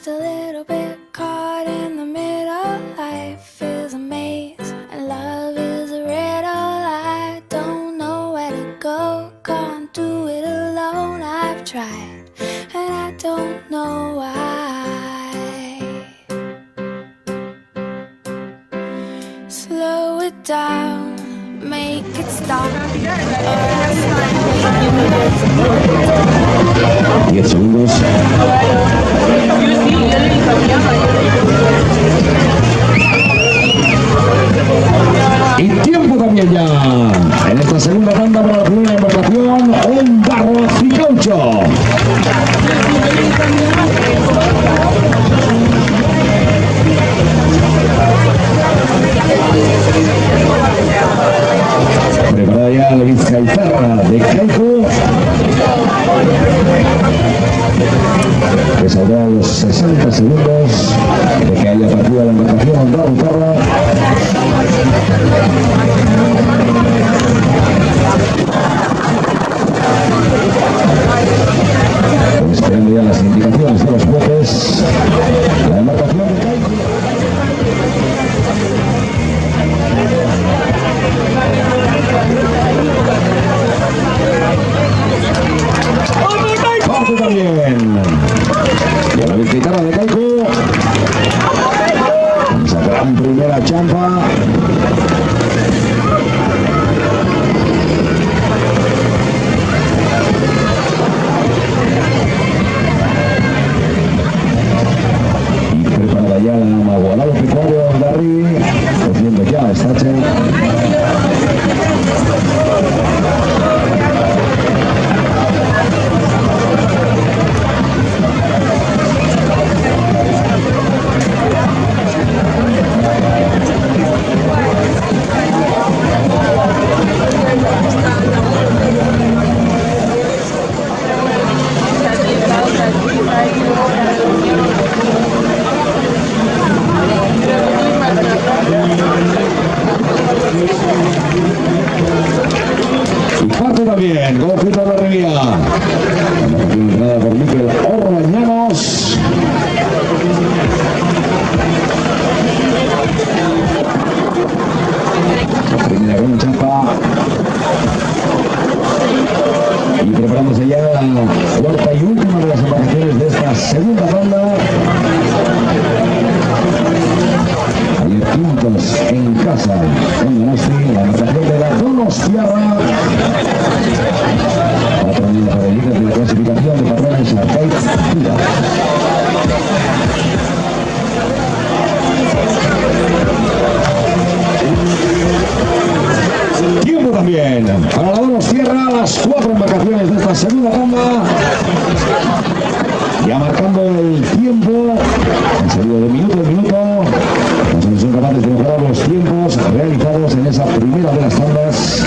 just a little bit caught in the middle. Life is a maze and love is a riddle. I don't know where to go, can't do it alone. I've tried and I don't know why. Slow it down, make it stop. 10 segundos. Y tiempo también ya. En esta segunda tanda para la primera embarcación, un barro y caucho. Preparada ya la Vizcaitarra de Caico, que saldrá a los 60 segundos de que haya partida la embarcación Barro Tarra. Esperando ya las indicaciones de los jueces, la embarcación de Caico. Parte también. Y a la Vizcaitarra de Caico. Sacarán primera champa. Y preparada ya la Magualado Pecuario Darri, cogiendo ya estache. Y parte también, como Fita de la Revía. Entrada por Miquel Orbañanos. La primera con chapa. Y preparándose ya la cuarta y última de las embarcaciones de esta segunda ronda. Ayer quintos en casa en Donosti, la embarcación de la Donostiarra. Otra unidad para el líder de la clasificación de patrones Arcaic Pira. Tiempo también para la Donostiarra, las 4 embarcaciones de esta segunda ronda. Ya marcando el tiempo, en salido de minuto en minuto. No son capaces de mejorar los tiempos realizados en esa primera de las tandas.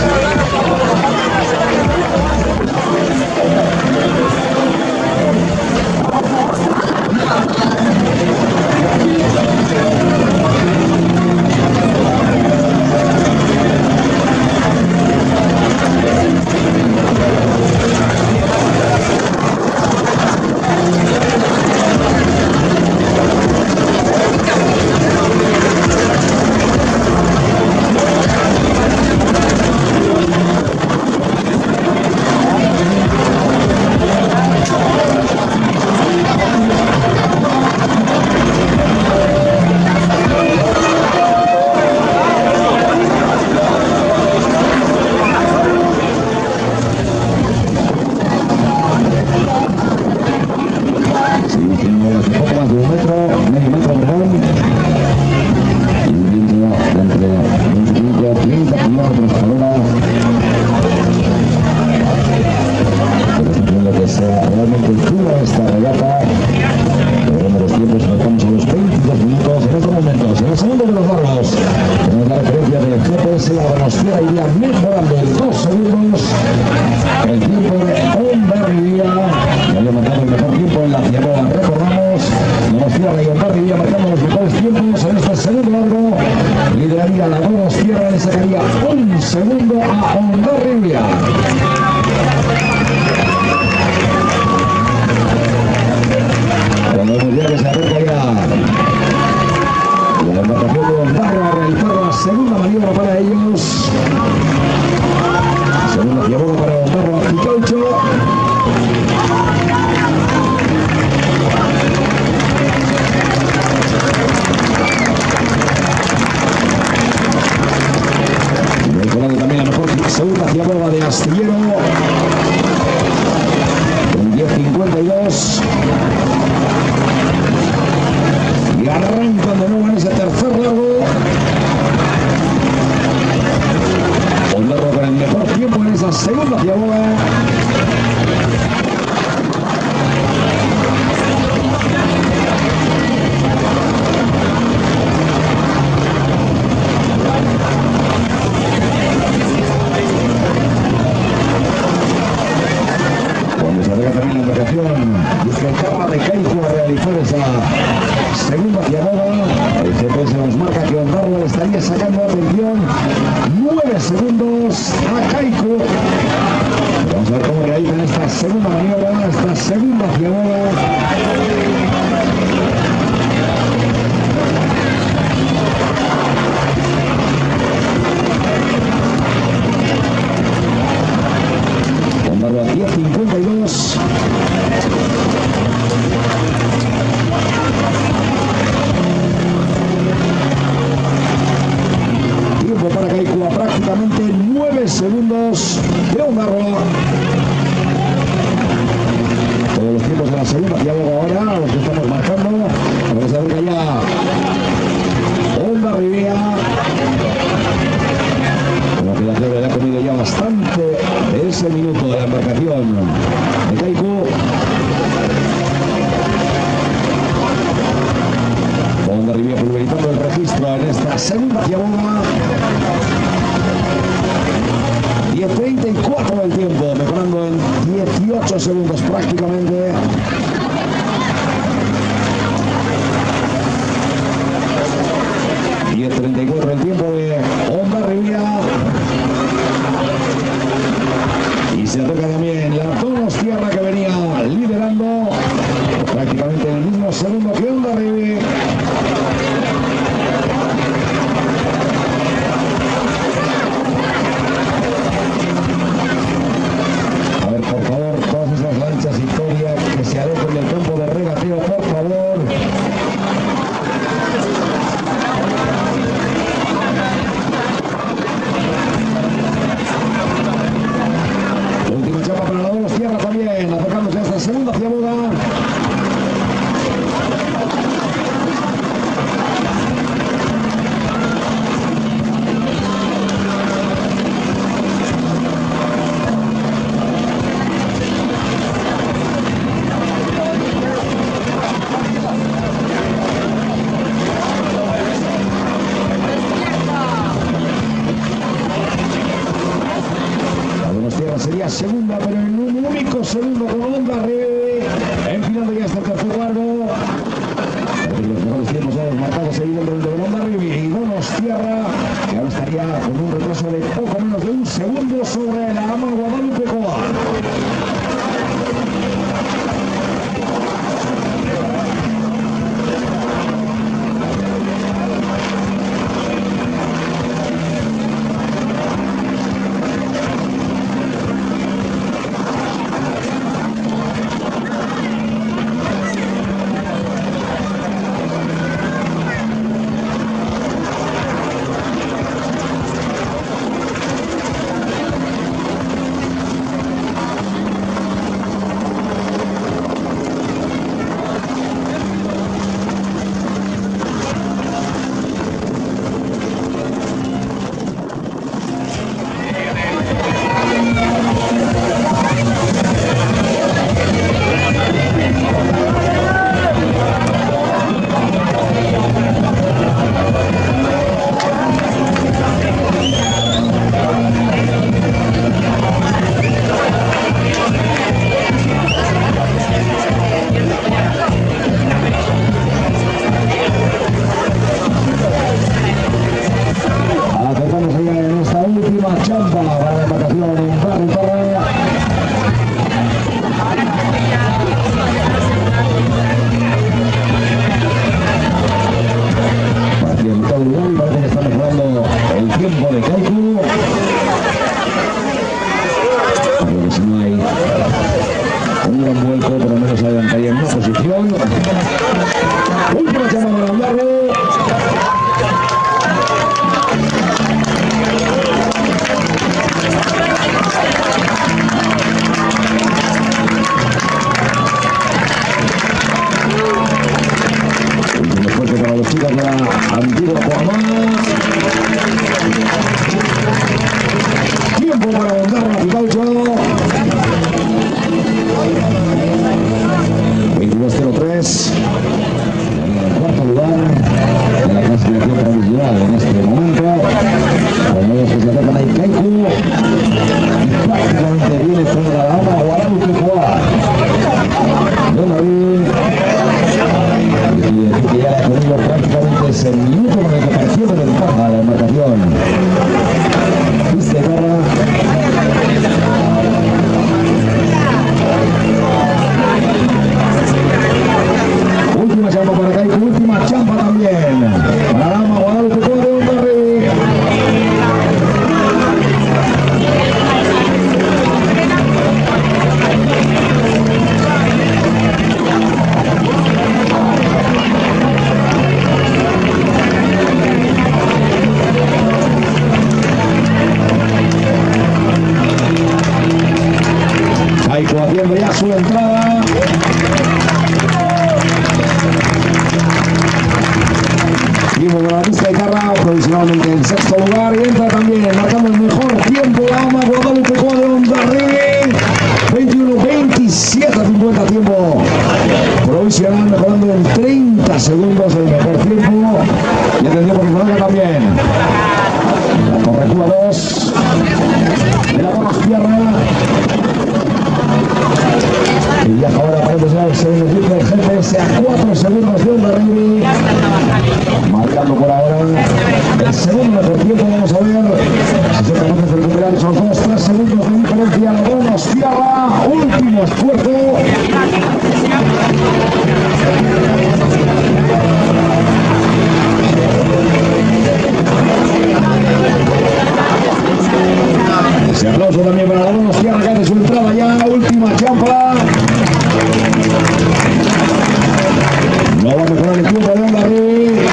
Vemos ya que se acerca ya la embarcación de Ondarroa a realizar la segunda maniobra para ellos. Segunda llamada para Ondarroa Picaucho. También a lo mejor segunda llamada de Astillero con 10.52 y arrancan de nuevo en ese tercer largo. Ondarroa con el mejor tiempo en esa segunda llamada. También la embarcación busca el carro de Kaiku a realizar esa segunda llamada. El GPS nos marca que Ondarroa le estaría sacando atención 9 segundos a Kaiku. Vamos a ver cómo realizan esta segunda maniobra, esta segunda llamada. Ondarroa 10.52. Tiempo para Kaiku a prácticamente 9 segundos de Ondarroa. Todos los tiempos de la segunda llamada ahora, los que estamos marcando. Vamos a ver que ya Ondarribia. Como que la llave le ha comido ya bastante de ese minuto de la embarcación de Kaiku. Ondarribia pulverizando el registro en esta segunda llamada. 10.34 del tiempo, mejorando en 18 segundos prácticamente. Y el 34 el tiempo de Ondarribia. Y se toca también la Donostierra, que venía liderando prácticamente en el mismo segundo que Ondarribia. A ver, por favor, todas esas lanchas Victoria que se alejen del campo de regateo, por favor. Última chapa para la Donostierra también, atacándose a esta segunda llamada. Sería segunda, pero en un único segundo con Ondarribia, enfilando ya hasta el tercer largo. Los mejores tiempos ya marcados ahí dentro de Ondarribia y Donostierra, que ahora estaría con un retraso de poco menos de un segundo sobre la ama Guadalupe Coa. lugar y parece que está mejorando el tiempo de Kaiku. Creo que si no hay un gran vuelco, por lo menos adelantaría en una posición. Última llamada de Andarro. Último esfuerzo para los chicos de la antigua Coamás. Tiempo para Andarro Picaucho. 22:03. En el cuarto lugar de la clasificación provisional en este momento. Como vemos que se acercan ahí Kaiku. Y prácticamente viene toda la dama Guadalupe Coa. Don David. Y decir que ya le ha tenido prácticamente ese minuto con el que pareció de ventaja la embarcación. Viste Garra. Última champa para Kaiku, última champa también. Para la dama Guadalupe Coa de Ondarri. Kaiku haciendo ya su entrada. Seguimos con la pista de Carra, provisionalmente en sexto lugar. Y entra también, marcando el mejor tiempo la dama Guadalupe Coa de Ondarri. 21:27:50 tiempo provisional, mejorando en 30 segundos el mejor tiempo. Y atención porque Franca también. La Torrecula 2 de la Donostiarra. Y viaja ahora para empezar el segundo tiempo del GPS a 4 segundos de Ondarri. Marcando por ahora el segundo mejor tiempo. Vamos a ver si se conoce el recuperar esos 2-3 segundos de diferencia. La Donostiarra, último esfuerzo. Ese aplauso también para la Donostiarra que hace su entrada ya, última champa. No va a mejorar el tiempo de Ondarri.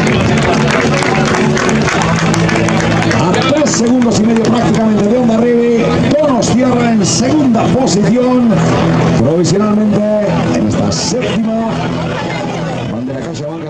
A 3 segundos y medio prácticamente de Ondarri. Donostiarra en segunda posición. Provisionalmente en esta séptima bandera Caixa Banca.